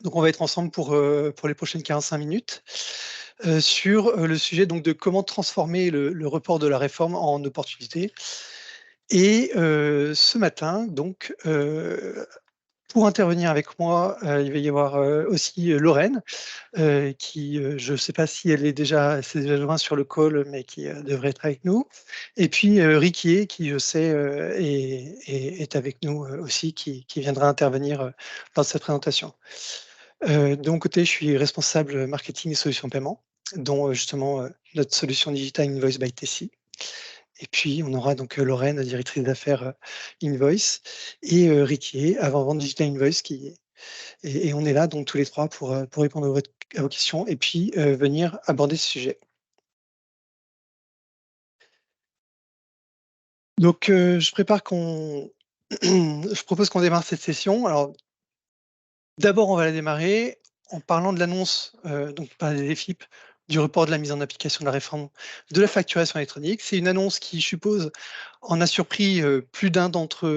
Donc, on va être ensemble pour les prochaines 45 minutes sur le sujet donc, de comment transformer le report de la réforme en opportunité. Et ce matin, donc, pour intervenir avec moi, il va y avoir aussi Lorraine, qui, je ne sais pas si elle s'est déjà jointe sur le call, mais qui devrait être avec nous. Et puis Riquier, qui je sais est avec nous aussi, qui viendra intervenir dans cette présentation. De mon côté, je suis responsable marketing et solutions paiement, dont justement notre solution Digital Invoice by Tessie. Et puis, on aura donc Lorraine, directrice d'affaires Invoice, et Riquier, avant-vente Digital Invoice, et on est là donc tous les trois pour répondre à vos questions et puis venir aborder ce sujet. Donc, je propose qu'on démarre cette session. Alors, d'abord, on va la démarrer en parlant de l'annonce donc par les FIP du report de la mise en application de la réforme de la facturation électronique. C'est une annonce qui, je suppose, en a surpris plus d'un d'entre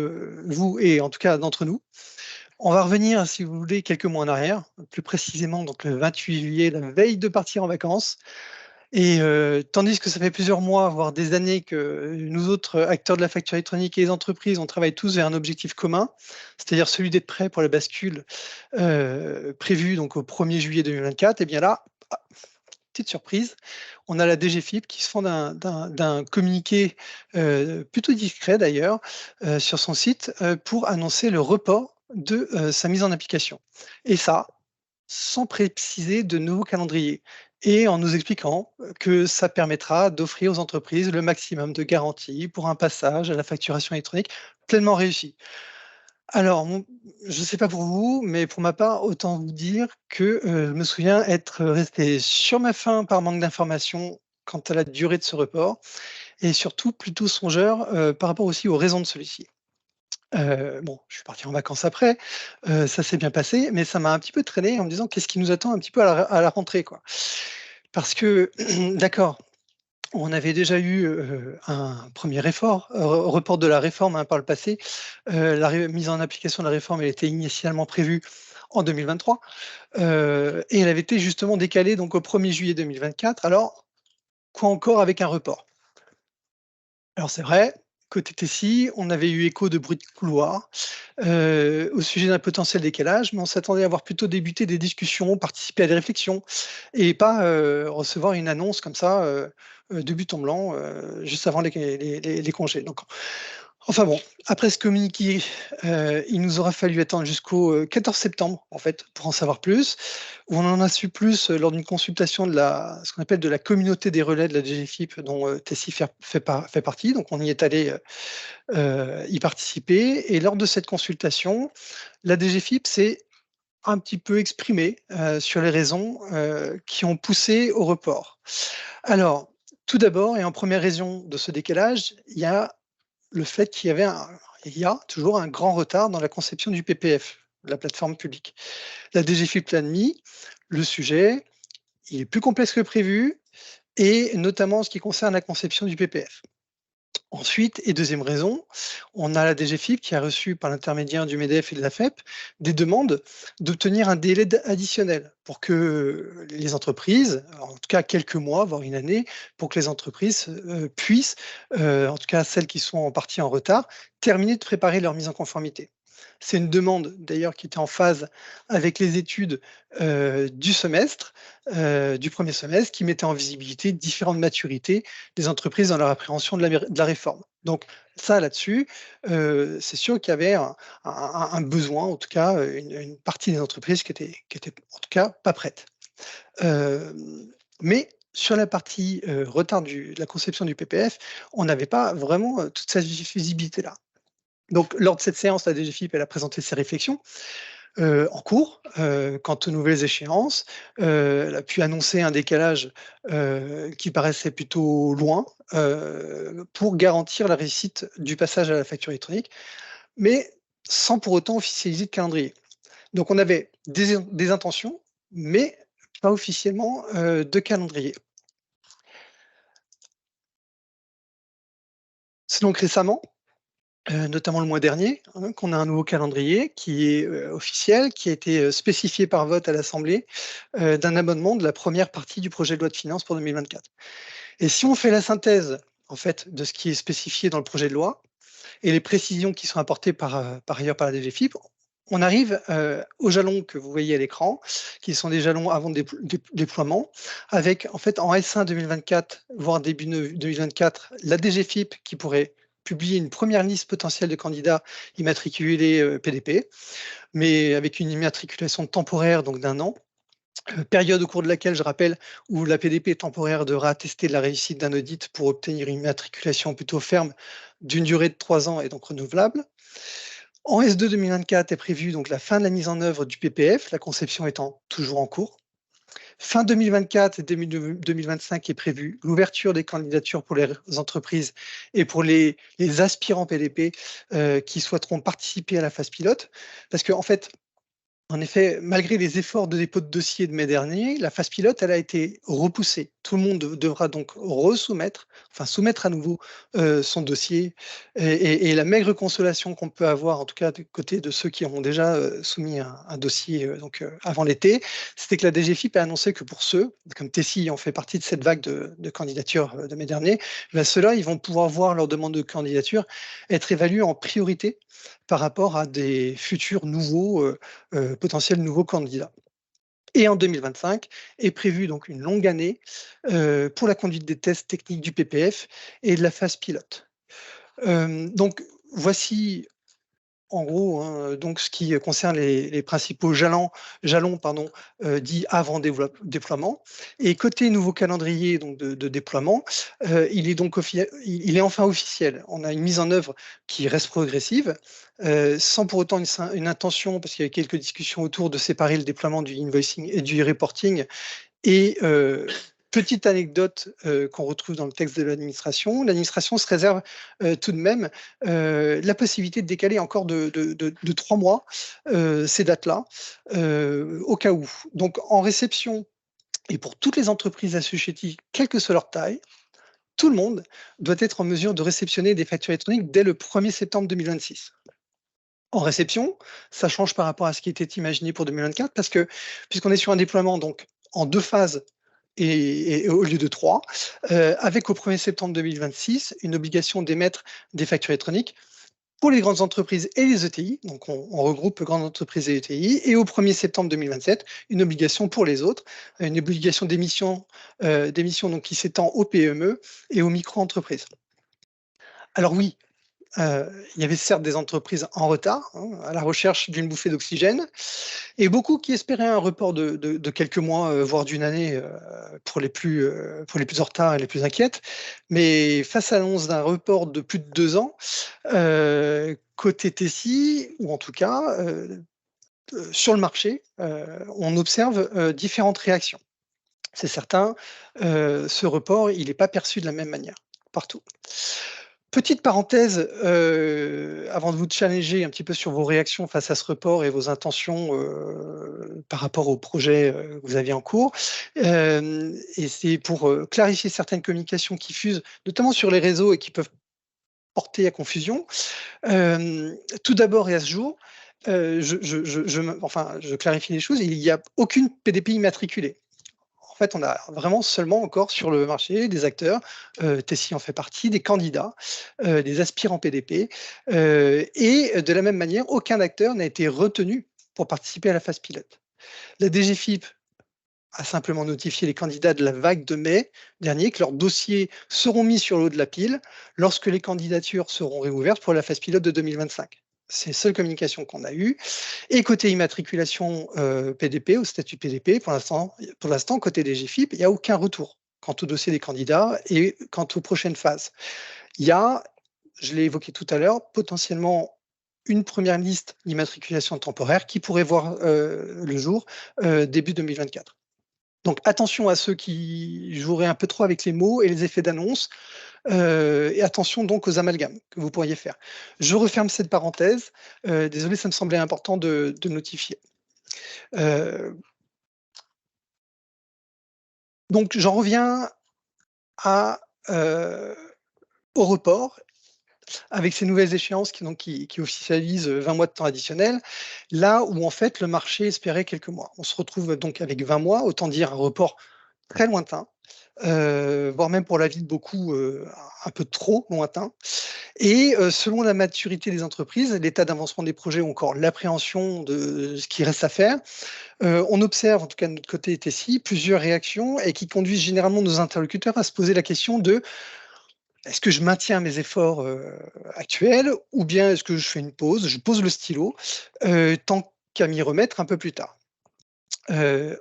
vous et en tout cas d'entre nous. On va revenir, si vous voulez, quelques mois en arrière, plus précisément donc le 28 juillet, la veille de partir en vacances. Et tandis que ça fait plusieurs mois, voire des années que nous autres acteurs de la facture électronique et les entreprises, on travaille tous vers un objectif commun, c'est-à-dire celui d'être prêt pour la bascule prévue donc au 1er juillet 2024, et bien là, petite surprise, on a la DGFIP qui se fend d'un communiqué plutôt discret d'ailleurs sur son site pour annoncer le report de sa mise en application. Et ça, sans préciser de nouveaux calendriers et en nous expliquant que ça permettra d'offrir aux entreprises le maximum de garanties pour un passage à la facturation électronique pleinement réussi. Alors, je ne sais pas pour vous, mais pour ma part, autant vous dire que je me souviens être resté sur ma faim par manque d'informations quant à la durée de ce report et surtout plutôt songeur par rapport aussi aux raisons de celui-ci. Bon, je suis parti en vacances après, ça s'est bien passé, mais ça m'a un petit peu traîné en me disant: «Qu'est-ce qui nous attend un petit peu à la rentrée, quoi?» Parce que d'accord, on avait déjà eu, un premier report de la réforme, hein, par le passé. La mise en application de la réforme, elle était initialement prévue en 2023, et elle avait été justement décalée donc au 1er juillet 2024. Alors, quoi encore avec un report? Alors c'est vrai, côté Tessie, on avait eu écho de bruits de couloir, au sujet d'un potentiel décalage, mais on s'attendait à voir plutôt débuter des discussions, participer à des réflexions et pas, recevoir une annonce comme ça, de but en blanc, juste avant les congés. Donc enfin bon, après ce communiqué, il nous aura fallu attendre jusqu'au, 14 septembre, en fait, pour en savoir plus, où on en a su plus, lors d'une consultation de ce qu'on appelle de la communauté des relais de la DGFIP dont, Tessie fait partie. Donc on y est allé, y participer et lors de cette consultation, la DGFIP s'est un petit peu exprimée, sur les raisons, qui ont poussé au report. Alors, tout d'abord et en première raison de ce décalage, il y a le fait il y a toujours un grand retard dans la conception du PPF, la plateforme publique. La DGFiP l'a admis, le sujet, il est plus complexe que prévu et notamment en ce qui concerne la conception du PPF. Ensuite, et deuxième raison, on a la DGFiP qui a reçu par l'intermédiaire du MEDEF et de la FEP des demandes d'obtenir un délai additionnel pour que les entreprises, en tout cas quelques mois, voire une année, pour que les entreprises puissent, en tout cas celles qui sont en partie en retard, terminer de préparer leur mise en conformité. C'est une demande d'ailleurs qui était en phase avec les études du semestre, du premier semestre, qui mettait en visibilité différentes maturités des entreprises dans leur appréhension de la réforme. Donc ça, là-dessus, c'est sûr qu'il y avait un besoin, en tout cas, une partie des entreprises qui étaient en tout cas pas prêtes. Mais sur la partie retard de la conception du PPF, on n'avait pas vraiment toute cette visibilité-là. Donc, lors de cette séance, la DGFiP, elle a présenté ses réflexions en cours quant aux nouvelles échéances. Elle a pu annoncer un décalage qui paraissait plutôt loin pour garantir la réussite du passage à la facture électronique, mais sans pour autant officialiser de calendrier. Donc, on avait des intentions, mais pas officiellement de calendrier. C'est donc récemment notamment le mois dernier, hein, qu'on a un nouveau calendrier qui est officiel, qui a été spécifié par vote à l'Assemblée, d'un amendement de la première partie du projet de loi de finances pour 2024. Et si on fait la synthèse, en fait, de ce qui est spécifié dans le projet de loi et les précisions qui sont apportées par ailleurs par la DGFiP, on arrive aux jalons que vous voyez à l'écran, qui sont des jalons avant déploiement, avec en fait en S1 2024, voire début 2024, la DGFiP qui pourrait publier une première liste potentielle de candidats immatriculés PDP, mais avec une immatriculation temporaire, donc d'un an. Période au cours de laquelle, je rappelle, où la PDP temporaire devra attester de la réussite d'un audit pour obtenir une immatriculation plutôt ferme d'une durée de 3 ans et donc renouvelable. En S2 2024 est prévue donc la fin de la mise en œuvre du PPF, la conception étant toujours en cours. Fin 2024 et début 2025 est prévue l'ouverture des candidatures pour les entreprises et pour les aspirants PDP qui souhaiteront participer à la phase pilote. Parce qu'en fait, en effet, malgré les efforts de dépôt de dossier de mai dernier, la phase pilote, elle a été repoussée. Tout le monde devra donc soumettre à nouveau son dossier. Et la maigre consolation qu'on peut avoir, en tout cas du côté de ceux qui ont déjà soumis un dossier avant l'été, c'était que la DGFiP a annoncé que pour ceux, comme Tessie en fait partie de cette vague de candidatures de mai dernier, ceux-là, ils vont pouvoir voir leur demande de candidature être évaluée en priorité par rapport à des futurs potentiels nouveaux candidats. Et en 2025 est prévue donc une longue année pour la conduite des tests techniques du PPF et de la phase pilote. Donc voici en gros, hein, donc ce qui concerne les principaux jalons dits avant déploiement. Et côté nouveau calendrier donc de déploiement, il est enfin officiel. On a une mise en œuvre qui reste progressive, sans pour autant une intention, parce qu'il y a quelques discussions autour de séparer le déploiement du invoicing et du reporting. Et petite anecdote qu'on retrouve dans le texte de l'administration se réserve tout de même la possibilité de décaler encore de 3 mois ces dates-là, au cas où. Donc en réception, et pour toutes les entreprises assujetties, quelle que soit leur taille, tout le monde doit être en mesure de réceptionner des factures électroniques dès le 1er septembre 2026. En réception, ça change par rapport à ce qui était imaginé pour 2024, parce que puisqu'on est sur un déploiement donc en 2 phases et au lieu de 3, avec au 1er septembre 2026 une obligation d'émettre des factures électroniques pour les grandes entreprises et les ETI, donc on regroupe grandes entreprises et ETI, et au 1er septembre 2027, une obligation pour les autres, une obligation d'émission donc qui s'étend aux PME et aux micro-entreprises. Alors oui, il y avait certes des entreprises en retard, hein, à la recherche d'une bouffée d'oxygène, et beaucoup qui espéraient un report de quelques mois, voire d'une année, pour les plus en retard et les plus inquiètes. Mais face à l'annonce d'un report de plus de 2 ans, côté Tessie, ou en tout cas sur le marché, on observe différentes réactions. C'est certain, ce report, il n'est pas perçu de la même manière partout. Petite parenthèse, avant de vous challenger un petit peu sur vos réactions face à ce report et vos intentions par rapport au projet que vous aviez en cours. Et c'est pour clarifier certaines communications qui fusent, notamment sur les réseaux et qui peuvent porter à confusion. Tout d'abord et à ce jour, je clarifie les choses, il n'y a aucune PDP immatriculée. En fait, on a vraiment seulement encore sur le marché des acteurs, Tessie en fait partie, des candidats, des aspirants PDP, et de la même manière, aucun acteur n'a été retenu pour participer à la phase pilote. La DGFiP a simplement notifié les candidats de la vague de mai dernier que leurs dossiers seront mis sur l'eau de la pile lorsque les candidatures seront réouvertes pour la phase pilote de 2025. C'est la seule communication qu'on a eue. Et côté immatriculation PDP, au statut PDP, pour l'instant, côté des GFIP, il n'y a aucun retour quant au dossier des candidats et quant aux prochaines phases. Il y a, je l'ai évoqué tout à l'heure, potentiellement une première liste d'immatriculation temporaire qui pourrait voir le jour début 2024. Donc attention à ceux qui joueraient un peu trop avec les mots et les effets d'annonce. Et attention donc aux amalgames que vous pourriez faire. Je referme cette parenthèse. Désolé, ça me semblait important de notifier. Donc j'en reviens au report avec ces nouvelles échéances qui officialisent 20 mois de temps additionnel, là où en fait le marché espérait quelques mois. On se retrouve donc avec 20 mois, autant dire un report très lointain, voire même pour l'avis de beaucoup, un peu trop lointain. Et selon la maturité des entreprises, l'état d'avancement des projets ou encore l'appréhension de ce qui reste à faire, on observe, en tout cas de notre côté TSI, plusieurs réactions et qui conduisent généralement nos interlocuteurs à se poser la question de: «Est-ce que je maintiens mes efforts, actuels ou bien est-ce que je fais une pause, je pose le stylo, tant qu'à m'y remettre un peu plus tard?» Heu,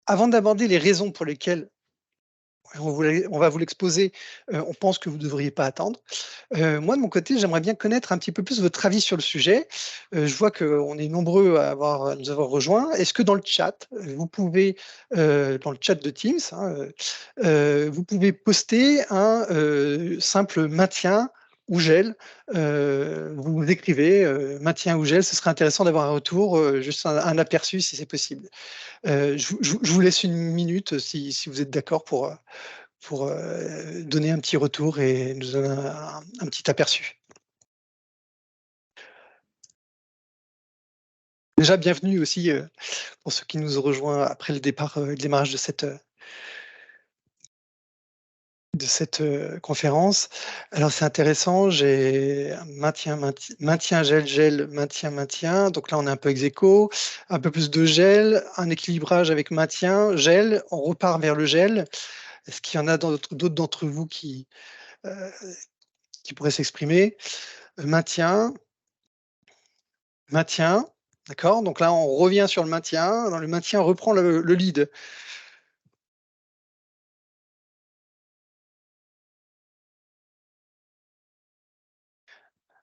Avant d'aborder les raisons pour lesquelles on va vous l'exposer, on pense que vous ne devriez pas attendre. Moi, de mon côté, j'aimerais bien connaître un petit peu plus votre avis sur le sujet. Je vois qu'on est nombreux à nous avoir rejoints. Est-ce que dans le chat, vous pouvez, dans le chat de Teams, hein, vous pouvez poster un, simple maintien ou gel? Vous écrivez, maintien ou gel, ce serait intéressant d'avoir un retour, juste un aperçu si c'est possible. Je vous laisse une minute si vous êtes d'accord pour donner un petit retour et nous donner un petit aperçu. Déjà, bienvenue aussi pour ceux qui nous ont rejoints après le départ, le démarrage de cette conférence. Alors, c'est intéressant, j'ai maintien, gel, gel, maintien, maintien. Donc là, on est un peu ex aequo, un peu plus de gel, un équilibrage avec maintien, gel, on repart vers le gel. Est-ce qu'il y en a d'autres d'entre vous euh, qui pourraient s'exprimer? Maintien, maintien, d'accord? Donc là, on revient sur le maintien. Dans le maintien, on reprend le lead.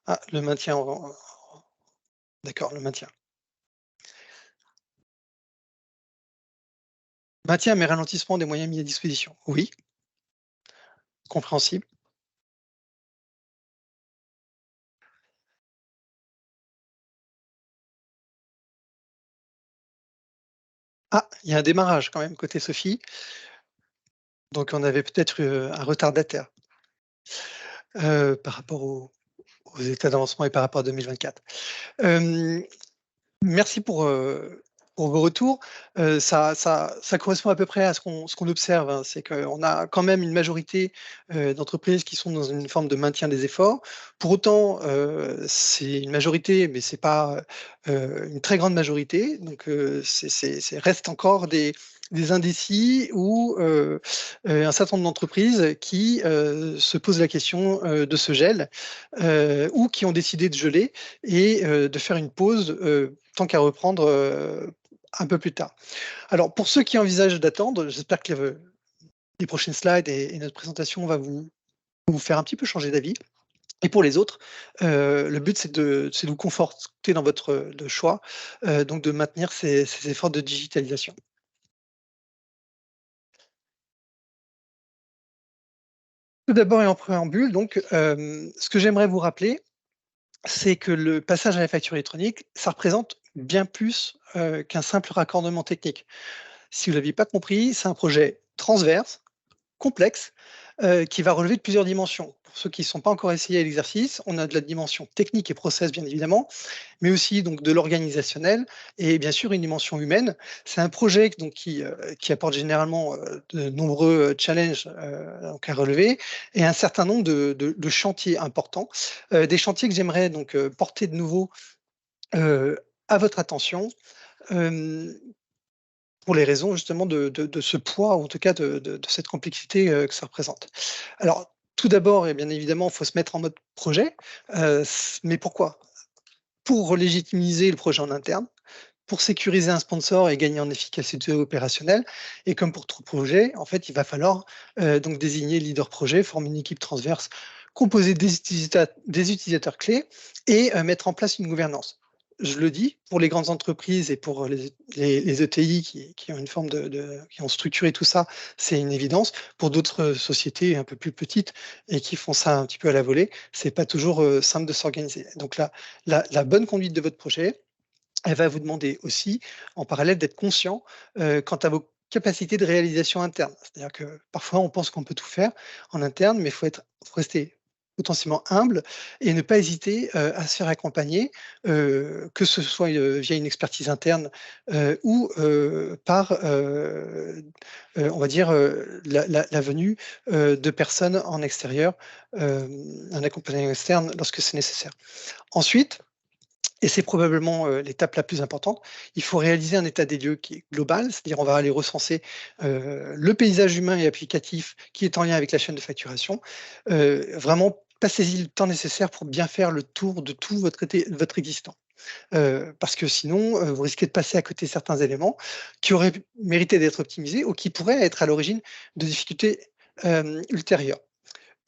Ah, le maintien, d'accord, le maintien. Maintien, mais ralentissement des moyens mis à disposition. Oui, compréhensible. Ah, il y a un démarrage quand même côté Sophie. Donc on avait peut-être un retardataire par rapport aux états d'avancement et par rapport à 2024. Merci pour vos retours. Ça correspond à peu près à ce qu'on observe, hein. C'est qu'on a quand même une majorité, d'entreprises qui sont dans une forme de maintien des efforts. Pour autant, c'est une majorité, mais c'est pas, une très grande majorité. Donc, c'est reste encore des indécis ou, un certain nombre d'entreprises qui, se posent la question, de ce gel, ou qui ont décidé de geler et de faire une pause, tant qu'à reprendre, un peu plus tard. Alors pour ceux qui envisagent d'attendre, j'espère que les prochaines slides et notre présentation va vous faire un petit peu changer d'avis. Et pour les autres, le but c'est de vous conforter dans votre, choix, donc de maintenir ces efforts de digitalisation. Tout d'abord et en préambule donc, ce que j'aimerais vous rappeler, c'est que le passage à la facture électronique, ça représente bien plus, qu'un simple raccordement technique. Si vous l'aviez pas compris, c'est un projet transverse, complexe, qui va relever de plusieurs dimensions. Pour ceux qui ne sont pas encore essayés à l'exercice, on a de la dimension technique et process bien évidemment, mais aussi donc de l'organisationnel et bien sûr une dimension humaine. C'est un projet donc qui apporte généralement, de nombreux, challenges, donc à relever et un certain nombre de chantiers importants. Des chantiers que j'aimerais donc, porter de nouveau, heu, à votre attention, hem, pour les raisons justement de ce poids ou en tout cas de cette complexité, que ça représente. Alors, tout d'abord et bien évidemment, il faut se mettre en mode projet, mais pourquoi? Pour légitimiser le projet en interne, pour sécuriser un sponsor et gagner en efficacité opérationnelle et comme pour tout projet, en fait, il va falloir, donc désigner le leader projet, former une équipe transverse composée des utilisateurs clés et mettre en place une gouvernance. Je le dis, pour les grandes entreprises et pour les ETI qui ont une forme qui ont structuré tout ça, c'est une évidence. Pour d'autres sociétés un peu plus petites et qui font ça un petit peu à la volée, c'est pas toujours, simple de s'organiser. Donc la bonne conduite de votre projet, elle va vous demander aussi, en parallèle, d'être conscient, quant à vos capacités de réalisation interne. C'est-à-dire que parfois, on pense qu'on peut tout faire en interne, mais il faut rester potentiellement humble et ne pas hésiter à se faire accompagner, que ce soit via une expertise interne ou par, on va dire, la venue de personnes en extérieur, un accompagnement externe lorsque c'est nécessaire. Ensuite, et c'est probablement l'étape la plus importante, il faut réaliser un état des lieux qui est global, c'est-à-dire on va aller recenser le paysage humain et applicatif qui est en lien avec la chaîne de facturation. Vraiment, passez-y le temps nécessaire pour bien faire le tour de tout votre existant. Parce que sinon, vous risquez de passer à côté certains éléments qui auraient mérité d'être optimisés ou qui pourraient être à l'origine de difficultés ultérieures.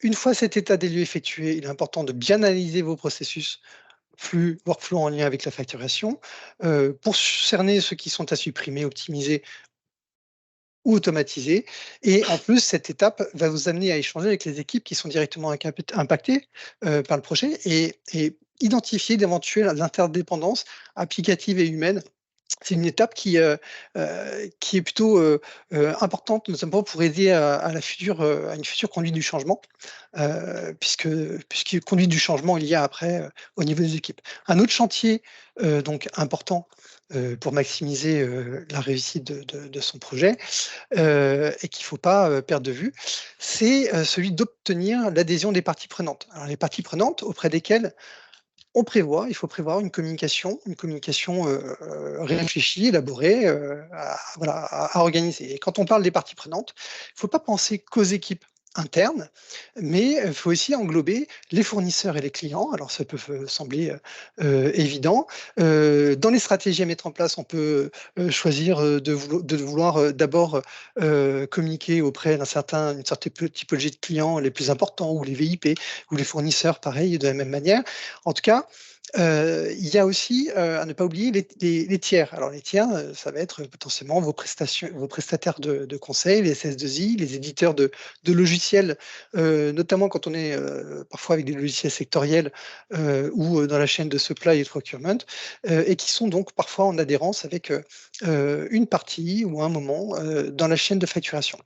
Une fois cet état des lieux effectué, il est important de bien analyser vos processus workflow en lien avec la facturation, pour cerner ceux qui sont à supprimer, optimiser ou automatiser. Et en plus, cette étape va vous amener à échanger avec les équipes qui sont directement impactées par le projet et identifier d'éventuelles interdépendances applicatives et humaines. C'est une étape qui est plutôt importante, notamment pour aider à une future conduite du changement, puisque conduite du changement il y a après au niveau des équipes. Un autre chantier donc important pour maximiser la réussite de son projet et qu'il ne faut pas perdre de vue, c'est celui d'obtenir l'adhésion des parties prenantes. Alors, les parties prenantes auprès desquelles il faut prévoir une communication réfléchie, élaborée, voilà, à organiser. Et quand on parle des parties prenantes, il ne faut pas penser qu'aux équipes internes, mais il faut aussi englober les fournisseurs et les clients. Alors ça peut sembler évident. Dans les stratégies à mettre en place, on peut choisir de vouloir d'abord communiquer auprès d'une certaine typologie de clients les plus importants, ou les VIP, ou les fournisseurs, pareil, de la même manière. En tout cas, il y a aussi à ne pas oublier les tiers. Alors les tiers, ça va être potentiellement vos prestataires de conseil, les SS2I, les éditeurs de logiciels, notamment quand on est parfois avec des logiciels sectoriels ou dans la chaîne de supply et de procurement, et qui sont donc parfois en adhérence avec une partie ou un moment dans la chaîne de facturation.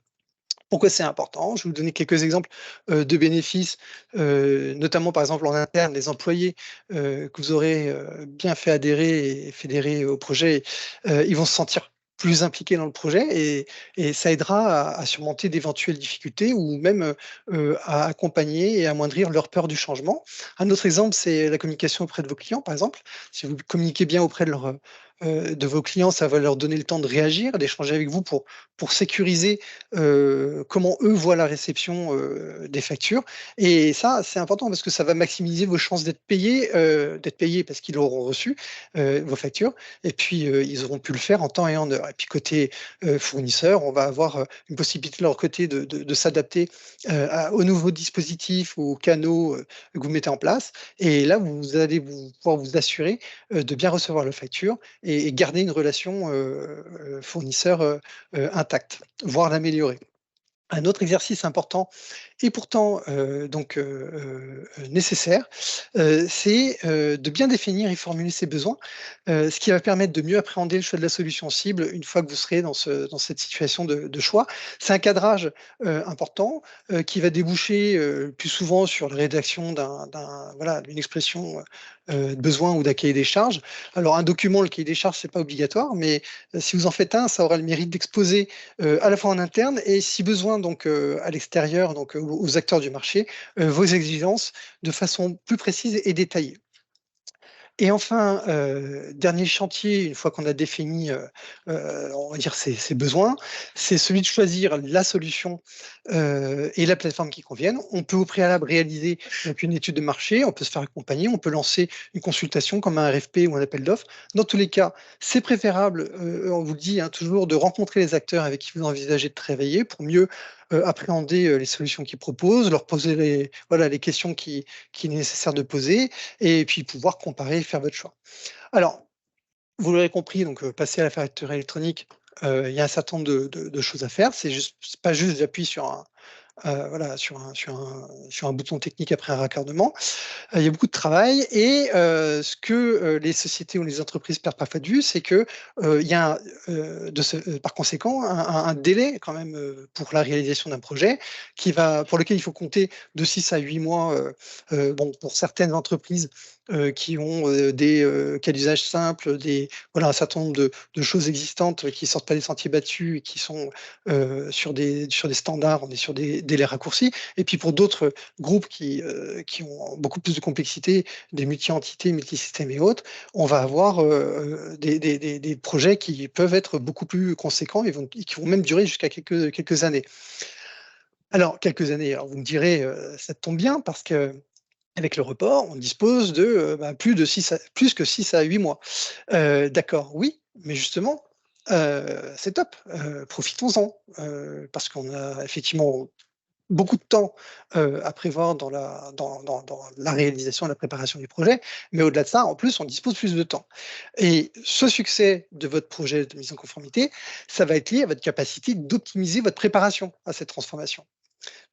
Pourquoi c'est important? Je vais vous donner quelques exemples de bénéfices, notamment par exemple en interne, les employés que vous aurez bien fait adhérer et fédérer au projet, ils vont se sentir plus impliqués dans le projet et ça aidera à surmonter d'éventuelles difficultés ou même à accompagner et amoindrir leur peur du changement. Un autre exemple, c'est la communication auprès de vos clients, par exemple. Si vous communiquez bien auprès de vos clients, ça va leur donner le temps de réagir, d'échanger avec vous pour sécuriser comment eux voient la réception des factures. Et ça, c'est important parce que ça va maximiser vos chances d'être payés parce qu'ils auront reçu vos factures, et puis ils auront pu le faire en temps et en heure. Et puis côté fournisseur, on va avoir une possibilité de leur côté de s'adapter aux nouveaux dispositifs ou aux canaux que vous mettez en place. Et là, vous allez pouvoir vous assurer de bien recevoir la facture et garder une relation fournisseur intacte, voire l'améliorer. Un autre exercice important et pourtant nécessaire, c'est de bien définir et formuler ses besoins, ce qui va permettre de mieux appréhender le choix de la solution cible une fois que vous serez dans cette situation de choix. C'est un cadrage important qui va déboucher plus souvent sur la rédaction d'une expression de besoin ou d'un cahier des charges. Alors un document, le cahier des charges, c'est pas obligatoire, mais si vous en faites un, ça aura le mérite d'exposer à la fois en interne et si besoin donc à l'extérieur, donc aux acteurs du marché, vos exigences de façon plus précise et détaillée. Et enfin, dernier chantier, une fois qu'on a défini, on va dire ses besoins, c'est celui de choisir la solution et la plateforme qui conviennent. On peut au préalable réaliser donc une étude de marché, on peut se faire accompagner, on peut lancer une consultation comme un RFP ou un appel d'offres. Dans tous les cas, c'est préférable, on vous le dit, hein, toujours de rencontrer les acteurs avec qui vous envisagez de travailler pour mieux appréhender les solutions qu'ils proposent, leur poser les questions qu'il est nécessaire de poser, et puis pouvoir comparer et faire votre choix. Alors, vous l'aurez compris, donc passer à la facture électronique, il y a un certain nombre de choses à faire. C'est pas juste j'appuie sur voilà, sur un bouton technique après un raccordement. Il y a beaucoup de travail et ce que les sociétés ou les entreprises perdent parfois de vue, c'est que il y a par conséquent un délai quand même pour la réalisation d'un projet pour lequel il faut compter de 6 à 8 mois. Bon, pour certaines entreprises qui ont des cas d'usage simples, voilà, un certain nombre de choses existantes qui sortent pas des sentiers battus et qui sont sur des standards, on est sur des délais raccourcis. Et puis pour d'autres groupes qui ont beaucoup plus de complexité, des multi-entités, multi-systèmes et autres, on va avoir des projets qui peuvent être beaucoup plus conséquents et qui vont même durer jusqu'à quelques années. Alors, quelques années, alors vous me direz, ça tombe bien parce que avec le report, on dispose de plus que 6 à 8 mois. D'accord, oui, mais justement, c'est top, profitons-en, parce qu'on a effectivement beaucoup de temps à prévoir dans la réalisation et la préparation du projet, mais au-delà de ça, en plus, on dispose plus de temps. Et ce succès de votre projet de mise en conformité, ça va être lié à votre capacité d'optimiser votre préparation à cette transformation.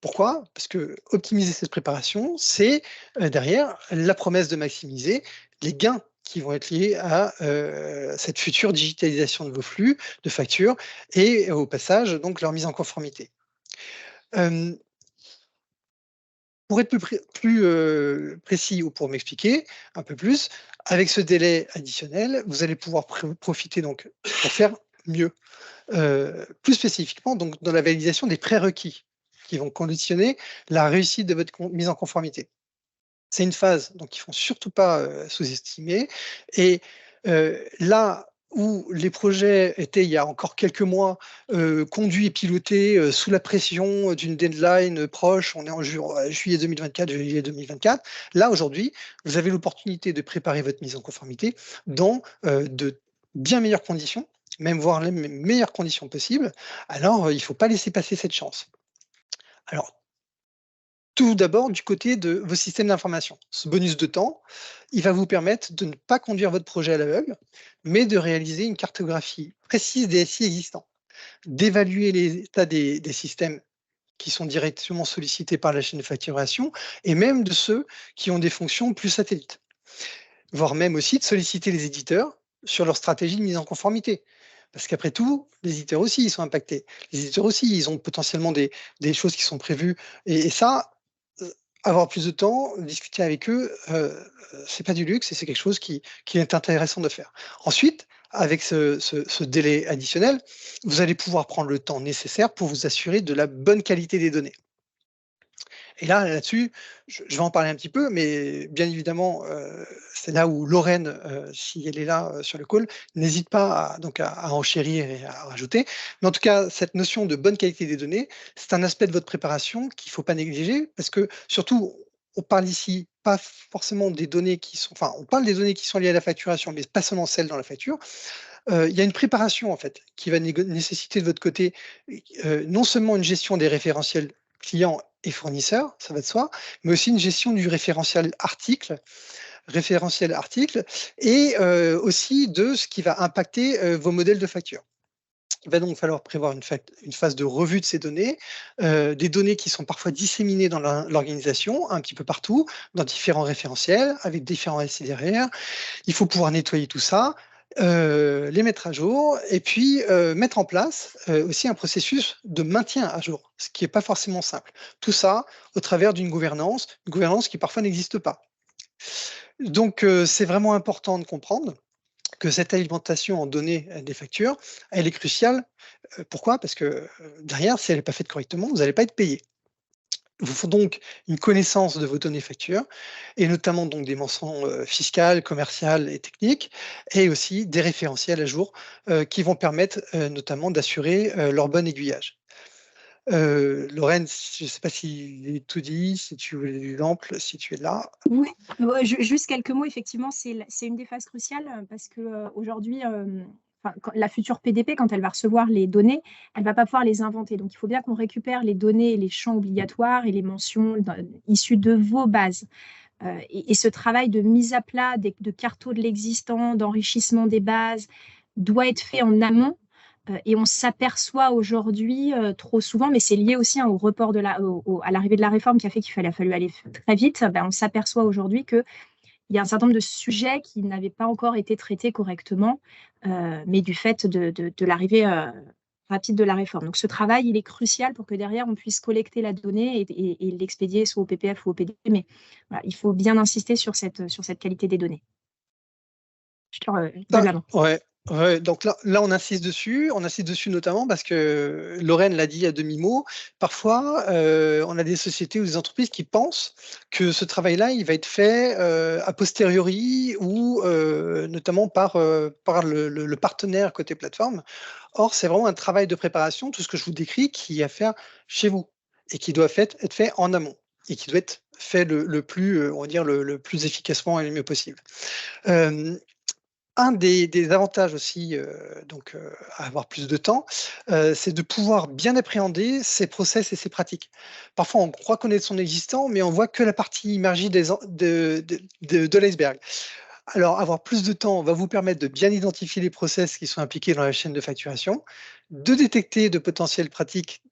Pourquoi? Parce que optimiser cette préparation, c'est derrière la promesse de maximiser les gains qui vont être liés à cette future digitalisation de vos flux de factures et au passage, donc leur mise en conformité. Euh, pour être plus précis ou pour m'expliquer un peu plus, avec ce délai additionnel, vous allez pouvoir profiter donc pour faire mieux. Plus spécifiquement, donc dans la validation des prérequis qui vont conditionner la réussite de votre mise en conformité. C'est une phase donc il ne faut surtout pas sous-estimer. Et là où les projets étaient, il y a encore quelques mois, conduits et pilotés sous la pression d'une deadline proche, on est en juillet 2024, juillet 2024, là aujourd'hui, vous avez l'opportunité de préparer votre mise en conformité dans de bien meilleures conditions, même voire les meilleures conditions possibles. Alors, il ne faut pas laisser passer cette chance. Alors, tout d'abord, du côté de vos systèmes d'information. Ce bonus de temps, il va vous permettre de ne pas conduire votre projet à l'aveugle, mais de réaliser une cartographie précise des SI existants, d'évaluer l'état des systèmes qui sont directement sollicités par la chaîne de facturation, et même de ceux qui ont des fonctions plus satellites, voire même aussi de solliciter les éditeurs sur leur stratégie de mise en conformité. Parce qu'après tout, les éditeurs aussi, ils sont impactés. Les éditeurs aussi, ils ont potentiellement des choses qui sont prévues. Et ça, avoir plus de temps, discuter avec eux, c'est pas du luxe et c'est quelque chose qui est intéressant de faire. Ensuite, avec ce délai additionnel, vous allez pouvoir prendre le temps nécessaire pour vous assurer de la bonne qualité des données. Et là-dessus, je vais en parler un petit peu, mais bien évidemment, c'est là où Lorraine, si elle est là sur le call, n'hésite pas à enchérir et à rajouter. Mais en tout cas, cette notion de bonne qualité des données, c'est un aspect de votre préparation qu'il ne faut pas négliger, parce que surtout, on parle ici pas forcément des données on parle des données qui sont liées à la facturation, mais pas seulement celles dans la facture. Il y a une préparation en fait qui va nécessiter de votre côté non seulement une gestion des référentiels clients et fournisseurs, ça va de soi, mais aussi une gestion du référentiel article et aussi de ce qui va impacter vos modèles de facture. Il va donc falloir prévoir une phase de revue de ces données, des données qui sont parfois disséminées dans l'organisation, un petit peu partout, dans différents référentiels, avec différents SI derrière. Il faut pouvoir nettoyer tout ça, les mettre à jour et puis mettre en place aussi un processus de maintien à jour, ce qui n'est pas forcément simple. Tout ça au travers d'une gouvernance qui parfois n'existe pas. Donc, c'est vraiment important de comprendre que cette alimentation en données des factures, elle est cruciale. Pourquoi? Parce que derrière, si elle n'est pas faite correctement, vous n'allez pas être payé. Il vous faut donc une connaissance de vos données factures et notamment donc des mentions fiscales, commerciales et techniques et aussi des référentiels à jour qui vont permettre notamment d'assurer leur bon aiguillage. Lorraine, je ne sais pas si j'ai tout dit, si tu voulais l'exemple, si tu es là. Oui, juste quelques mots, effectivement, c'est une des phases cruciales parce qu'aujourd'hui, la future PDP, quand elle va recevoir les données, elle ne va pas pouvoir les inventer. Donc, il faut bien qu'on récupère les données et les champs obligatoires et les mentions issues de vos bases. Et ce travail de mise à plat, de carto de l'existant, d'enrichissement des bases, doit être fait en amont Et on s'aperçoit aujourd'hui trop souvent, mais c'est lié aussi au report à l'arrivée de la réforme qui a fait qu'il fallu aller très vite. On s'aperçoit aujourd'hui qu'il y a un certain nombre de sujets qui n'avaient pas encore été traités correctement, mais du fait de l'arrivée rapide de la réforme. Donc ce travail, il est crucial pour que derrière, on puisse collecter la donnée et l'expédier soit au PPF ou au PDP. Mais voilà, il faut bien insister sur cette qualité des données. Je te donne la main. Ouais. Ouais, donc là, on insiste dessus notamment parce que Lorraine l'a dit à demi-mot. Parfois, on a des sociétés ou des entreprises qui pensent que ce travail-là, il va être fait a posteriori ou notamment par le partenaire côté plateforme. Or, c'est vraiment un travail de préparation, tout ce que je vous décris, qui est à faire chez vous et qui doit être fait en amont et qui doit être fait le plus, on va dire, le plus efficacement et le mieux possible. Un des avantages aussi, à avoir plus de temps, c'est de pouvoir bien appréhender ses process et ses pratiques. Parfois, on croit connaître son existant, mais on voit que la partie immergée de l'iceberg. Alors, avoir plus de temps va vous permettre de bien identifier les process qui sont impliqués dans la chaîne de facturation, de détecter de potentielles pratiques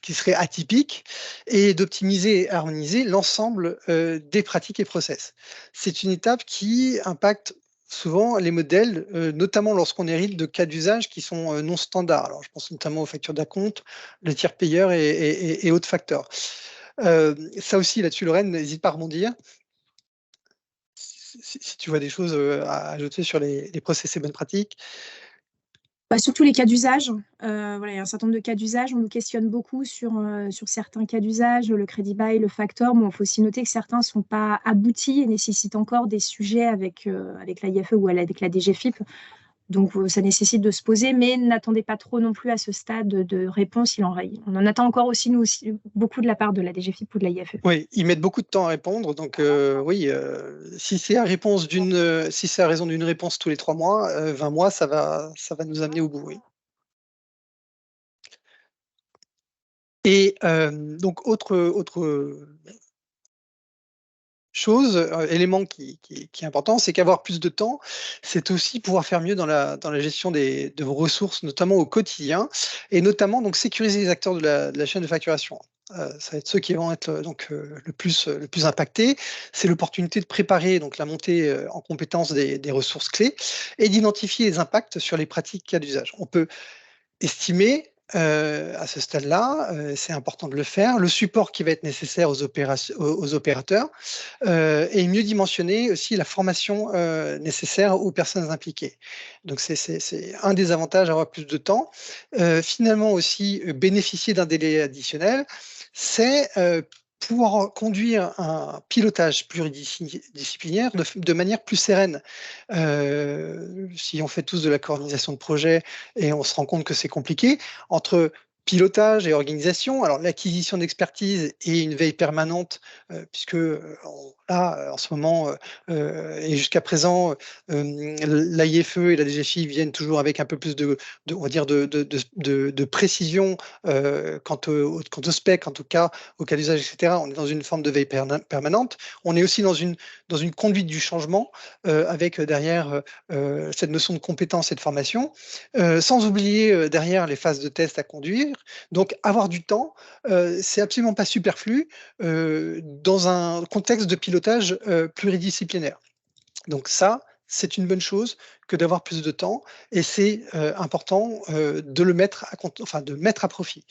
qui seraient atypiques et d'optimiser et harmoniser l'ensemble des pratiques et process. C'est une étape qui impacte souvent les modèles, notamment lorsqu'on hérite de cas d'usage qui sont non standards. Alors, je pense notamment aux factures d'acompte, le tiers payeur et autres facteurs. Ça aussi, là-dessus, Lorraine, n'hésite pas à rebondir. Si tu vois des choses à ajouter sur les process et bonnes pratiques. Surtout les cas d'usage. Voilà, il y a un certain nombre de cas d'usage. On nous questionne beaucoup sur certains cas d'usage, le crédit bail, le factor. Bon, il faut aussi noter que certains ne sont pas aboutis et nécessitent encore des sujets avec l'AIFE ou avec la DGFiP. Donc, ça nécessite de se poser, mais n'attendez pas trop non plus à ce stade de réponse. On en attend encore aussi, nous aussi, beaucoup de la part de la DGFiP ou de l'AIFE. Oui, ils mettent beaucoup de temps à répondre. Donc, oui, si c'est si c'est à raison d'une réponse tous les 3 mois, 20 mois, ça va nous amener au bout, oui. Et donc, autre chose, élément qui est important, c'est qu'avoir plus de temps, c'est aussi pouvoir faire mieux dans la gestion de vos ressources, notamment au quotidien, et notamment donc sécuriser les acteurs de la chaîne de facturation. Ça va être ceux qui vont être le plus impactés. C'est l'opportunité de préparer donc la montée en compétence des ressources clés et d'identifier les impacts sur les pratiques cas d'usage. On peut estimer à ce stade-là, c'est important de le faire, le support qui va être nécessaire aux opérateurs et mieux dimensionner aussi la formation nécessaire aux personnes impliquées. Donc c'est un des avantages d'avoir plus de temps. Finalement aussi, bénéficier d'un délai additionnel, c'est pouvoir conduire un pilotage pluridisciplinaire de manière plus sereine. Si on fait tous de la coordination de projet et on se rend compte que c'est compliqué, entre pilotage et organisation, alors l'acquisition d'expertise et une veille permanente, puisque là, en ce moment, et jusqu'à présent, l'AIFE et la DGFiP viennent toujours avec un peu plus on va dire de précision quant au spec, en tout cas, au cas d'usage, etc. On est dans une forme de veille permanente. On est aussi dans une conduite du changement avec derrière cette notion de compétence et de formation, sans oublier derrière les phases de test à conduire. Donc, avoir du temps, c'est absolument pas superflu dans un contexte de pilotage pluridisciplinaire. Donc ça, c'est une bonne chose que d'avoir plus de temps et c'est important de le mettre à profit.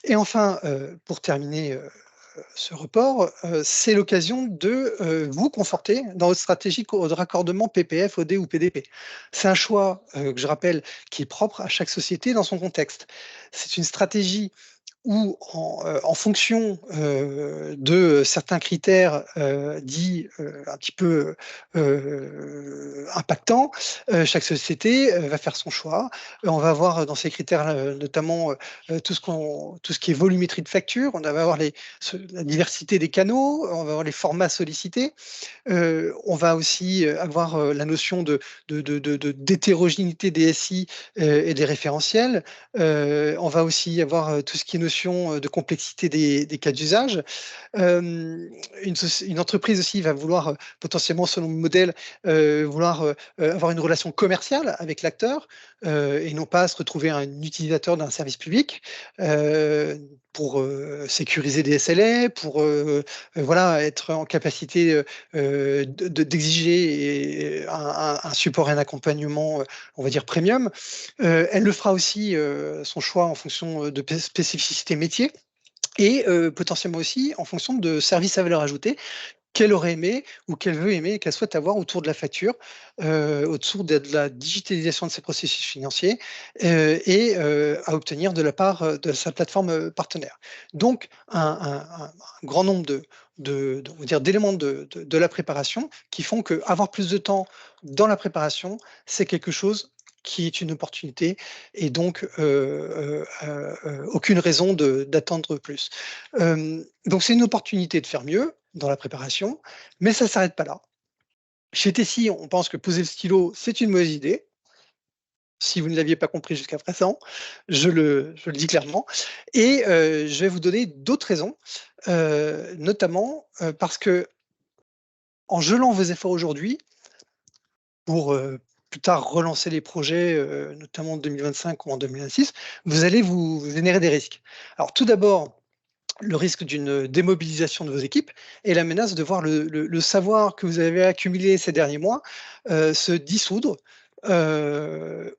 Et enfin, pour terminer ce report, c'est l'occasion de vous conforter dans votre stratégie de raccordement PPF, OD ou PDP. C'est un choix, que je rappelle, qui est propre à chaque société dans son contexte. C'est une stratégie où, en fonction de certains critères dits un petit peu impactants, chaque société va faire son choix. On va avoir dans ces critères notamment tout ce qui est volumétrie de facture, on va avoir la diversité des canaux, on va avoir les formats sollicités, on va aussi avoir la notion d'hétérogénéité des SI et des référentiels. On va aussi avoir tout ce qui est notion de complexité des cas d'usage. Une entreprise aussi va vouloir potentiellement, selon le modèle, avoir une relation commerciale avec l'acteur. et non pas à se retrouver un utilisateur d'un service public pour sécuriser des SLA, pour voilà, être en capacité d'exiger un support et un accompagnement, on va dire premium. Elle le fera aussi son choix en fonction de spécificités métiers et potentiellement aussi en fonction de services à valeur ajoutée qu'elle aurait aimé ou qu'elle veut aimer, qu'elle souhaite avoir autour de la facture, autour de la digitalisation de ses processus financiers et à obtenir de la part de sa plateforme partenaire. Donc, un grand nombre on va dire, d'éléments de la préparation qui font qu'avoir plus de temps dans la préparation, c'est quelque chose qui est une opportunité et donc aucune raison d'attendre plus. Donc c'est une opportunité de faire mieux dans la préparation, mais ça ne s'arrête pas là. Chez Tessie, on pense que poser le stylo, c'est une mauvaise idée. Si vous ne l'aviez pas compris jusqu'à présent, je le dis clairement. Et je vais vous donner d'autres raisons, notamment parce que en gelant vos efforts aujourd'hui, pour plus tard relancer les projets, notamment en 2025 ou en 2026, vous allez vous générer des risques. Alors tout d'abord, le risque d'une démobilisation de vos équipes et la menace de voir le savoir que vous avez accumulé ces derniers mois se dissoudre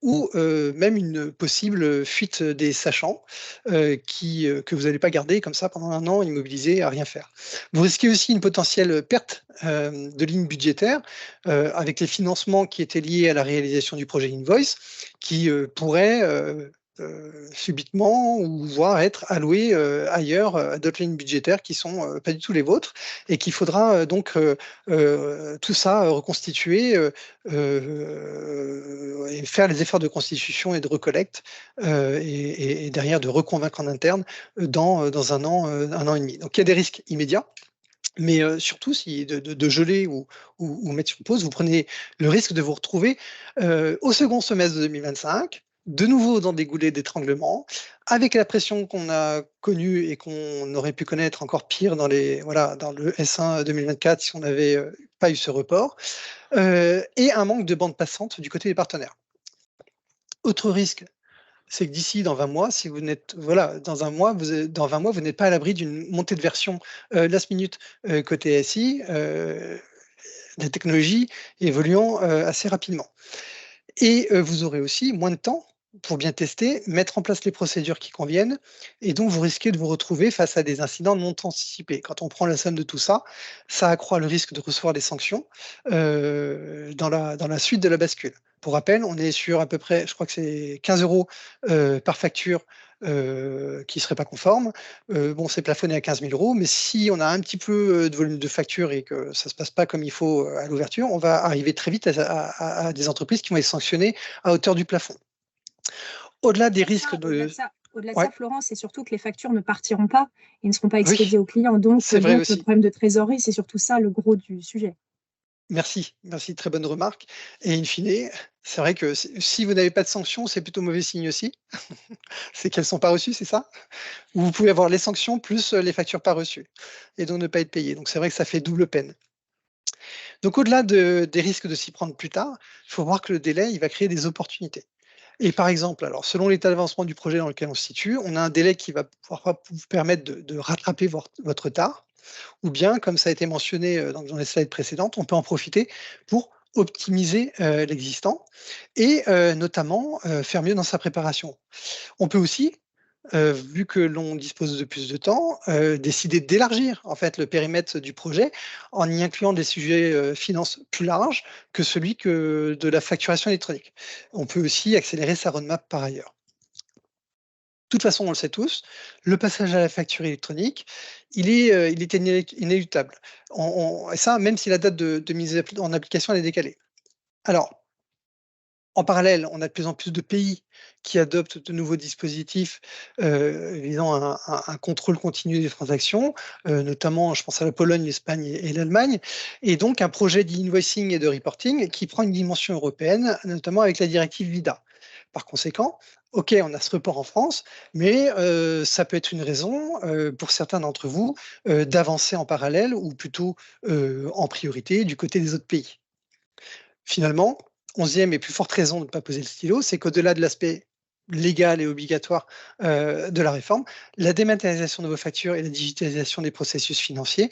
ou même une possible fuite des sachants que vous n'allez pas garder comme ça pendant un an immobilisé à rien faire. Vous risquez aussi une potentielle perte de lignes budgétaires avec les financements qui étaient liés à la réalisation du projet Invoice qui pourraient subitement ou voire être alloués ailleurs à d'autres lignes budgétaires qui sont pas du tout les vôtres et qu'il faudra donc tout ça reconstituer et faire les efforts de constitution et de recollecte et derrière de reconvaincre en interne dans un an et demi. Donc il y a des risques immédiats. Mais surtout, si de geler ou mettre sur pause, vous prenez le risque de vous retrouver au second semestre de 2025, de nouveau dans des goulets d'étranglement, avec la pression qu'on a connue et qu'on aurait pu connaître encore pire dans le S1 2024 si on n'avait pas eu ce report, et un manque de bande passante du côté des partenaires. Autre risque, c'est que d'ici dans 20 mois, si vous n'êtes dans 20 mois, vous n'êtes pas à l'abri d'une montée de version last minute côté SI, des technologies évoluant assez rapidement. Et vous aurez aussi moins de temps pour bien tester, mettre en place les procédures qui conviennent, et donc vous risquez de vous retrouver face à des incidents non anticipés. Quand on prend la somme de tout ça, ça accroît le risque de recevoir des sanctions dans la suite de la bascule. Pour rappel, on est sur à peu près, je crois que c'est 15 € par facture qui ne serait pas conforme. Bon, c'est plafonné à 15 000 €, mais si on a un petit peu de volume de facture et que ça ne se passe pas comme il faut à l'ouverture, on va arriver très vite à des entreprises qui vont être sanctionnées à hauteur du plafond. Au-delà des risques Au-delà de ça, Florent, c'est surtout que les factures ne partiront pas et ne seront pas expédiées aux clients. Donc, c'est vrai aussi. Le problème de trésorerie, c'est surtout ça le gros du sujet. Merci, très bonne remarque. Et in fine, c'est vrai que si vous n'avez pas de sanctions, c'est plutôt mauvais signe aussi. C'est qu'elles ne sont pas reçues, c'est ça? Ou vous pouvez avoir les sanctions plus les factures pas reçues et donc ne pas être payé. Donc c'est vrai que ça fait double peine. Donc au-delà des risques de s'y prendre plus tard, il faut voir que le délai, il va créer des opportunités. Et par exemple, alors selon l'état d'avancement du projet dans lequel on se situe, on a un délai qui va pouvoir vous permettre de rattraper votre retard, ou bien, comme ça a été mentionné dans les slides précédentes, on peut en profiter pour optimiser l'existant et notamment faire mieux dans sa préparation. On peut aussi, vu que l'on dispose de plus de temps, décider d'élargir en fait le périmètre du projet en y incluant des sujets finances plus larges que celui de la facturation électronique. On peut aussi accélérer sa roadmap par ailleurs. De toute façon, on le sait tous, le passage à la facture électronique, il est inéluctable. Et ça, même si la date de mise en application elle est décalée. Alors, en parallèle, on a de plus en plus de pays qui adoptent de nouveaux dispositifs visant un contrôle continu des transactions, notamment, je pense à la Pologne, l'Espagne et l'Allemagne, et donc un projet d'invoicing et de reporting qui prend une dimension européenne, notamment avec la directive VIDA. Par conséquent, OK, on a ce report en France, mais ça peut être une raison pour certains d'entre vous d'avancer en parallèle ou plutôt en priorité du côté des autres pays. Finalement, 11e et plus forte raison de ne pas poser le stylo, c'est qu'au-delà de l'aspect légal et obligatoire de la réforme, la dématérialisation de vos factures et la digitalisation des processus financiers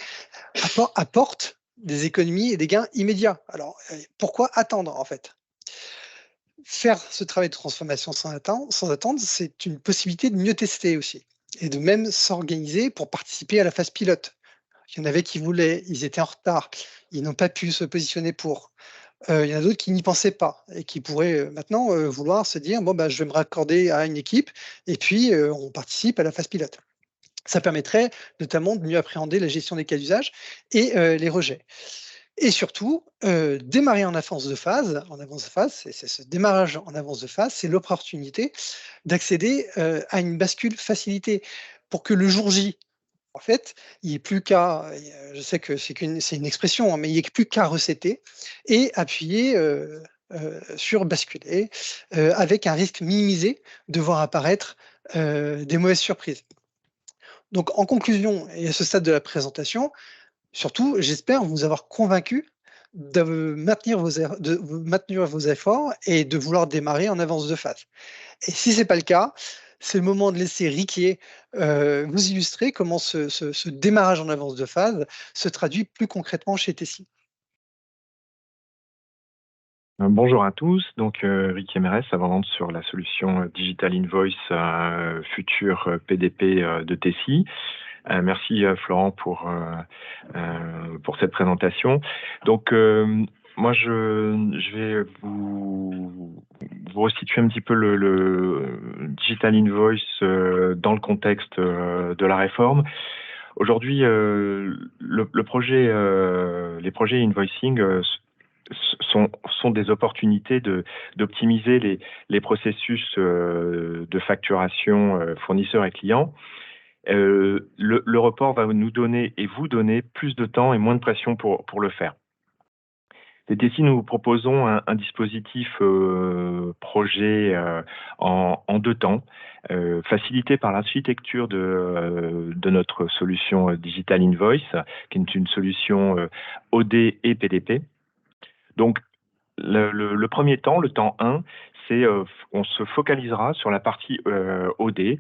apportent des économies et des gains immédiats. Alors, pourquoi attendre en fait? Faire ce travail de transformation sans attendre, c'est une possibilité de mieux tester aussi et de même s'organiser pour participer à la phase pilote. Il y en avait qui voulaient, ils étaient en retard, ils n'ont pas pu se positionner pour. Il y en a d'autres qui n'y pensaient pas et qui pourraient maintenant vouloir se dire bon, bah, je vais me raccorder à une équipe et puis on participe à la phase pilote. Ça permettrait notamment de mieux appréhender la gestion des cas d'usage et les rejets. Et surtout, démarrer en avance de phase, c'est ce démarrage en avance de phase, c'est l'opportunité d'accéder à une bascule facilitée pour que le jour J, en fait, il n'y ait plus qu'à, je sais que c'est une expression, hein, mais il n'y ait plus qu'à recéter et appuyer sur basculer avec un risque minimisé de voir apparaître des mauvaises surprises. Donc, en conclusion, et à ce stade de la présentation, surtout, j'espère vous avoir convaincu de maintenir vos efforts et de vouloir démarrer en avance de phase. Et si ce n'est pas le cas, c'est le moment de laisser Riquier vous illustrer comment ce démarrage en avance de phase se traduit plus concrètement chez Tessie. Bonjour à tous, donc Ricky Mérès, avant-vente sur la solution Digital Invoice futur PDP de Tessie. Merci Florent pour cette présentation. Donc moi je vais vous resituer un petit peu le Digital Invoice dans le contexte de la réforme. Aujourd'hui, les projets invoicing sont des opportunités d'optimiser les processus de facturation fournisseurs et clients. Le report va nous donner et vous donner plus de temps et moins de pression pour le faire. Tessie, nous proposons un dispositif projet en 2 temps, facilité par l'architecture de notre solution Digital Invoice, qui est une solution OD et PDP. Donc, le premier temps, le temps 1, c'est on se focalisera sur la partie OD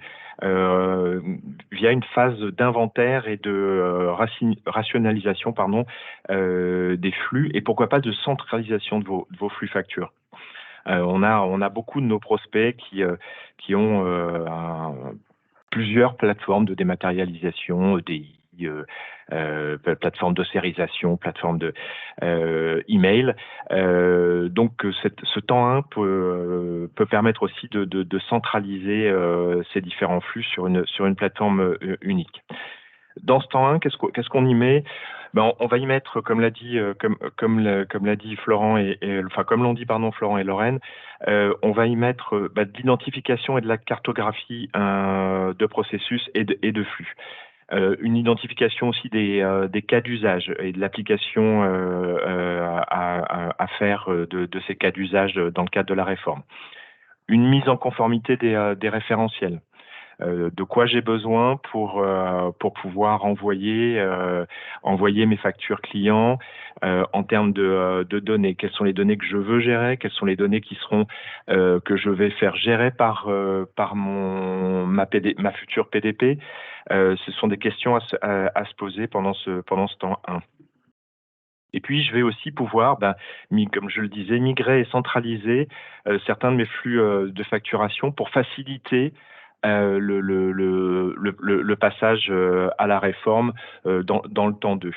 via une phase d'inventaire et de rationalisation des flux et pourquoi pas de centralisation de vos flux factures. On a beaucoup de nos prospects qui ont plusieurs plateformes de dématérialisation, EDI, plateforme d'ossérisation, plateforme de email. Donc ce temps 1 peut permettre aussi de centraliser ces différents flux sur une plateforme unique. Dans ce temps 1, qu'est-ce qu'on y met? On va y mettre, comme l'a dit Florent comme l'ont dit Florent et Lorraine, on va y mettre de l'identification et de la cartographie de processus et de flux. Une identification aussi des cas d'usage et de l'application à faire de ces cas d'usage dans le cadre de la réforme. Une mise en conformité des référentiels. De quoi j'ai besoin pour pouvoir envoyer mes factures clients en termes de données. Quelles sont les données que je veux gérer? Quelles sont les données qui seront que je vais faire gérer par ma future PDP? Ce sont des questions à se poser pendant ce temps 1. Et puis, je vais aussi pouvoir, comme je le disais, migrer et centraliser certains de mes flux de facturation pour faciliter le passage à la réforme dans le temps 2.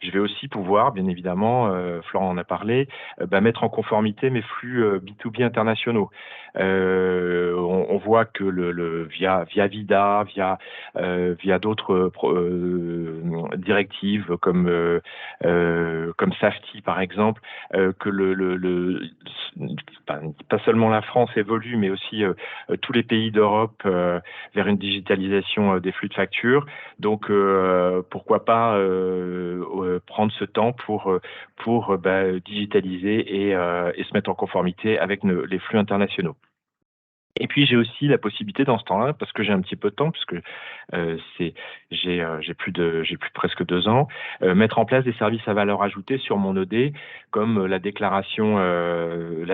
Je vais aussi pouvoir, bien évidemment, Florent en a parlé, mettre en conformité mes flux B2B internationaux. On voit que via VIDA, via d'autres directives comme SAFTI par exemple, que pas seulement la France évolue, mais aussi tous les pays d'Europe vers une digitalisation des flux de factures. Donc, pourquoi pas prendre ce temps pour digitaliser et se mettre en conformité avec les flux internationaux. Et puis j'ai aussi la possibilité dans ce temps-là, parce que j'ai un petit peu de temps, puisque j'ai plus presque 2 ans, mettre en place des services à valeur ajoutée sur mon OD, comme la déclaration de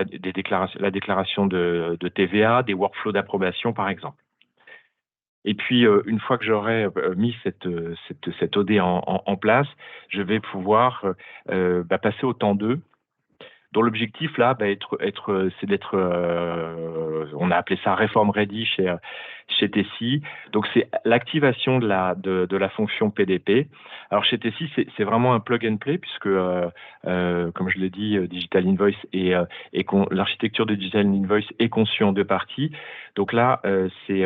TVA, des workflows d'approbation par exemple. Et puis une fois que j'aurai mis cette OD en place, je vais pouvoir passer au temps 2. Dont l'objectif là, c'est d'être, on a appelé ça réforme ready chez Tessie. Donc c'est l'activation de la fonction PDP. Alors chez Tessie, c'est vraiment un plug and play puisque, comme je l'ai dit, Digital Invoice l'architecture de Digital Invoice est conçue en 2 parties. Donc là, c'est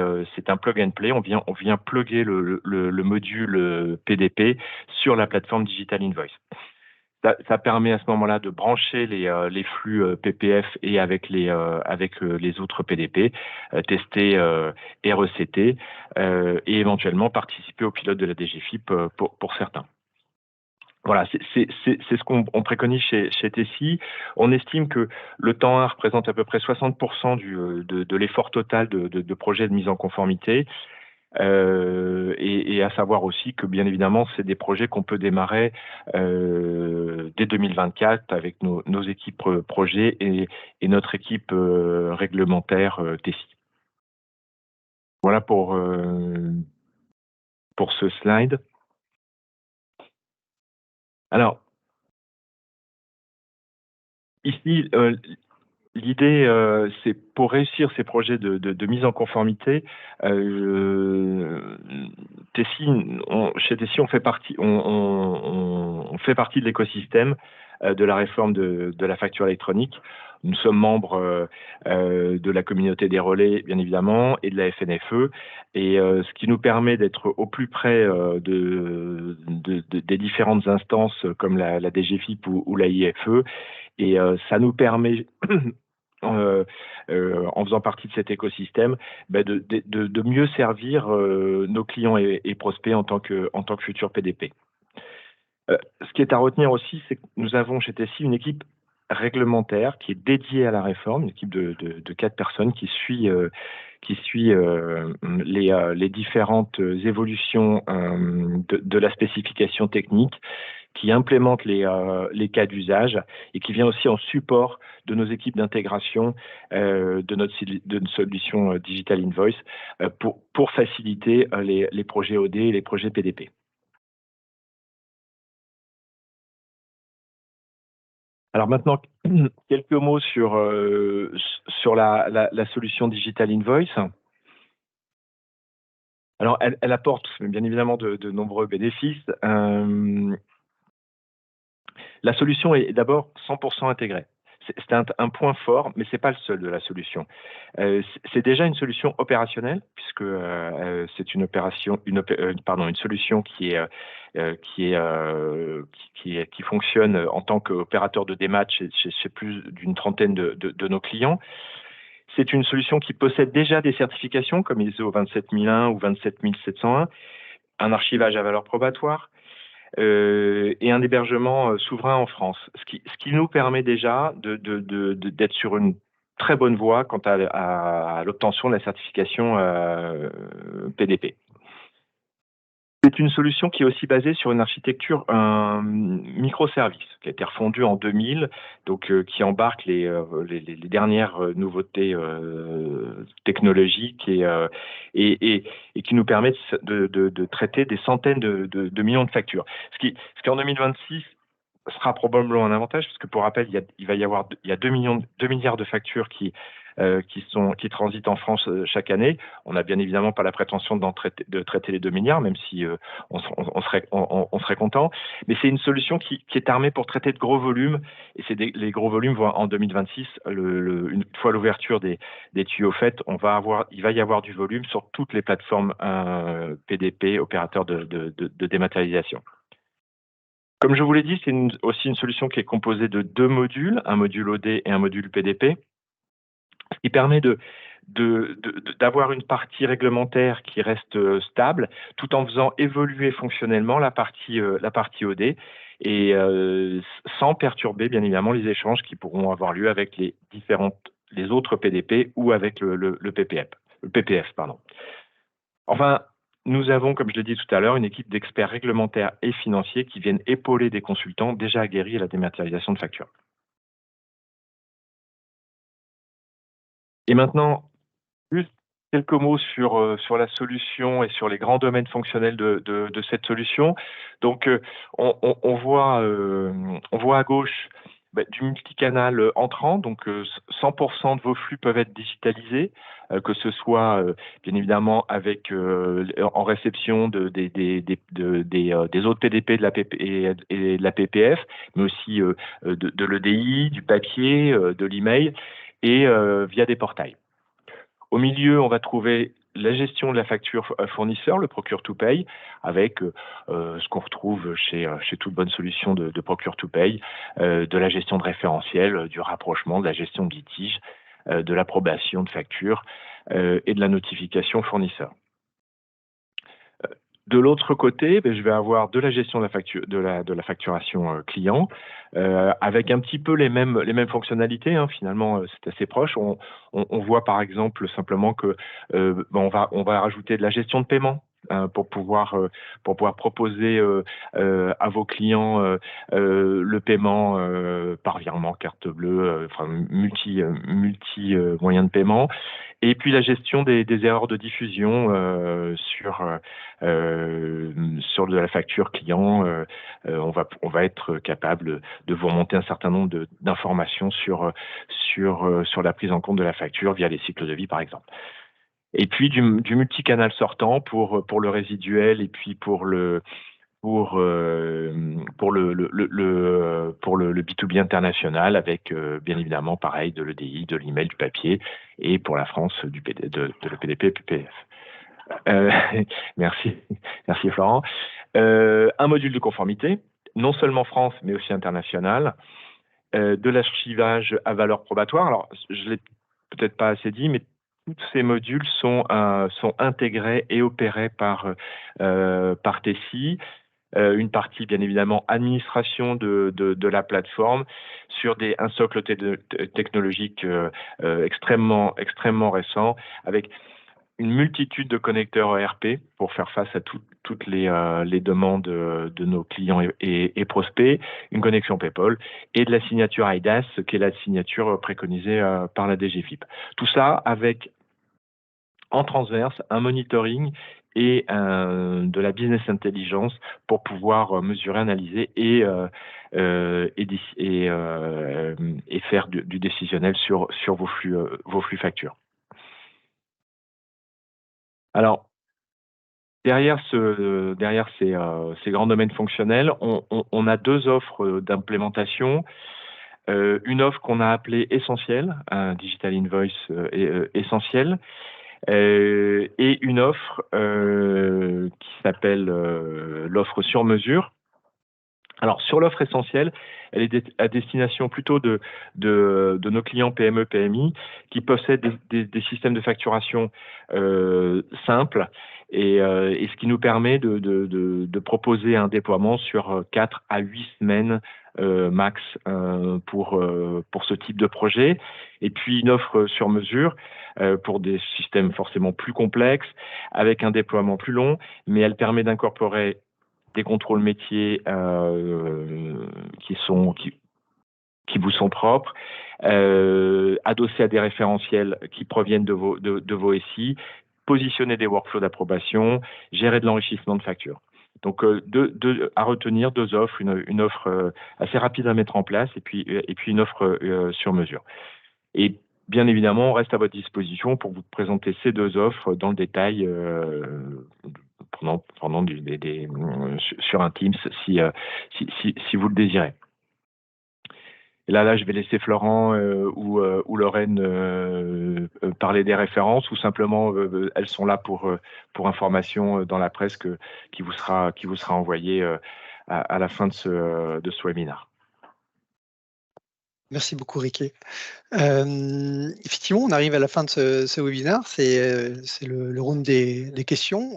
un plug and play. On vient plugger le module PDP sur la plateforme Digital Invoice. Ça permet à ce moment-là de brancher les flux PPF et avec les autres PDP, tester et recéter, et éventuellement participer au pilote de la DGFIP pour certains. Voilà, c'est ce qu'on préconise chez Tessie. On estime que le temps 1 représente à peu près 60% de l'effort total de projet de mise en conformité. Et à savoir aussi que bien évidemment c'est des projets qu'on peut démarrer dès 2024 avec nos équipes projets et notre équipe réglementaire Tessie. Voilà pour ce slide. Alors ici l'idée, c'est pour réussir ces projets de mise en conformité, chez Tessie, on fait partie de l'écosystème de la réforme de la facture électronique. Nous sommes membres de la communauté des relais, bien évidemment, et de la FNFE, et ce qui nous permet d'être au plus près des différentes instances comme la DGFIP ou la IFE, et ça nous permet en faisant partie de cet écosystème, de mieux servir nos clients et prospects en tant que futurs PDP. Ce qui est à retenir aussi, c'est que nous avons chez Tessie une équipe réglementaire qui est dédiée à la réforme, une équipe de 4 personnes qui suit les différentes évolutions de la spécification technique, qui implémente les cas d'usage et qui vient aussi en support de nos équipes d'intégration de notre solution Digital Invoice pour faciliter les projets OD et les projets PDP. Alors maintenant, quelques mots sur la solution Digital Invoice. Alors, elle apporte bien évidemment de nombreux bénéfices. La solution est d'abord 100% intégrée. C'est un point fort, mais c'est pas le seul de la solution. C'est déjà une solution opérationnelle puisque c'est une solution qui fonctionne en tant qu'opérateur de dématch chez plus d'une trentaine de nos clients. C'est une solution qui possède déjà des certifications comme ISO 27001 ou 27701, un archivage à valeur probatoire, et un hébergement souverain en France, ce qui nous permet déjà d'être sur une très bonne voie quant à l'obtention de la certification PDP. C'est une solution qui est aussi basée sur une architecture microservice qui a été refondue en 2000, donc qui embarque les dernières nouveautés technologiques et qui nous permet de traiter des centaines de millions de factures. Ce qui en 2026 sera probablement un avantage, parce que pour rappel, il y a 2 milliards de factures qui transitent en France chaque année. On n'a bien évidemment pas la prétention de traiter les 2 milliards, même si on serait content. Mais c'est une solution qui est armée pour traiter de gros volumes. Et les gros volumes vont en 2026, une fois l'ouverture des tuyaux faits, il va y avoir du volume sur toutes les plateformes PDP, opérateurs de dématérialisation. Comme je vous l'ai dit, c'est aussi une solution qui est composée de 2 modules, un module OD et un module PDP, ce qui permet d'avoir une partie réglementaire qui reste stable, tout en faisant évoluer fonctionnellement la partie OD, et sans perturber bien évidemment les échanges qui pourront avoir lieu avec les différentes les autres PDP ou avec le PPF. Pardon. Enfin, nous avons, comme je l'ai dit tout à l'heure, une équipe d'experts réglementaires et financiers qui viennent épauler des consultants déjà aguerris à la dématérialisation de factures. Et maintenant, juste quelques mots sur la solution et sur les grands domaines fonctionnels de cette solution. Donc, on voit à gauche du multicanal entrant, donc 100% de vos flux peuvent être digitalisés, que ce soit bien évidemment avec en réception des autres PDP de la et de la PPF, mais aussi de l'EDI, du papier, de l'email et via des portails. Au milieu, on va trouver la gestion de la facture fournisseur, le Procure-to-Pay, avec ce qu'on retrouve chez toute bonne solution de Procure-to-Pay, de la gestion de référentiel, du rapprochement, de la gestion de litige, de l'approbation de facture et de la notification fournisseur. De l'autre côté, je vais avoir de la gestion de la facture, de la facturation client, avec un petit peu les mêmes fonctionnalités. Hein, finalement, c'est assez proche. On voit par exemple simplement que on va rajouter de la gestion de paiement. Pour pouvoir proposer à vos clients le paiement par virement, carte bleue, enfin multi moyens de paiement, et puis la gestion des erreurs de diffusion sur de la facture client. On va être capable de vous remonter un certain nombre d'informations sur la prise en compte de la facture via les cycles de vie, par exemple. Et puis du multicanal sortant pour le résiduel et puis pour le B2B international avec bien évidemment pareil de l'EDI, de l'email, du papier et pour la France de le PDP et PPF. Merci Florent. Un module de conformité, non seulement France mais aussi international, de l'archivage à valeur probatoire. Alors je l'ai peut-être pas assez dit, mais tous ces modules sont intégrés et opérés par Tessi. Une partie, bien évidemment, administration de la plateforme sur un socle technologique extrêmement récent, avec une multitude de connecteurs ERP pour faire face à toutes les demandes de nos clients et prospects, une connexion PayPal et de la signature IDAS, qui est la signature préconisée par la DGFiP. Tout ça avec en transverse un monitoring et de la business intelligence pour pouvoir mesurer, analyser et faire du décisionnel sur vos flux factures. Alors, derrière ces grands domaines fonctionnels, on a deux offres d'implémentation. Une offre qu'on a appelée essentielle, un Digital Invoice essentiel, et une offre qui s'appelle l'offre sur mesure. Alors, sur l'offre essentielle, elle est à destination plutôt de nos clients PME, PMI qui possèdent des systèmes de facturation simples et ce qui nous permet de proposer un déploiement sur 4 à 8 semaines max pour ce type de projet. Et puis une offre sur mesure pour des systèmes forcément plus complexes, avec un déploiement plus long, mais elle permet d'incorporer des contrôles métiers qui vous sont propres, adossés à des référentiels qui proviennent de vos SI, positionner des workflows d'approbation, gérer de l'enrichissement de factures. Donc, à retenir deux offres, une offre assez rapide à mettre en place et puis une offre sur mesure. Et bien évidemment, on reste à votre disposition pour vous présenter ces deux offres dans le détail pendant sur un Teams si vous le désirez. Et là, je vais laisser Florent ou Lorraine parler des références, ou simplement elles sont là pour information dans la presse qui vous sera envoyée à la fin de ce webinaire. Merci beaucoup, Riquet. Effectivement, on arrive à la fin de ce webinaire. C'est le round des questions.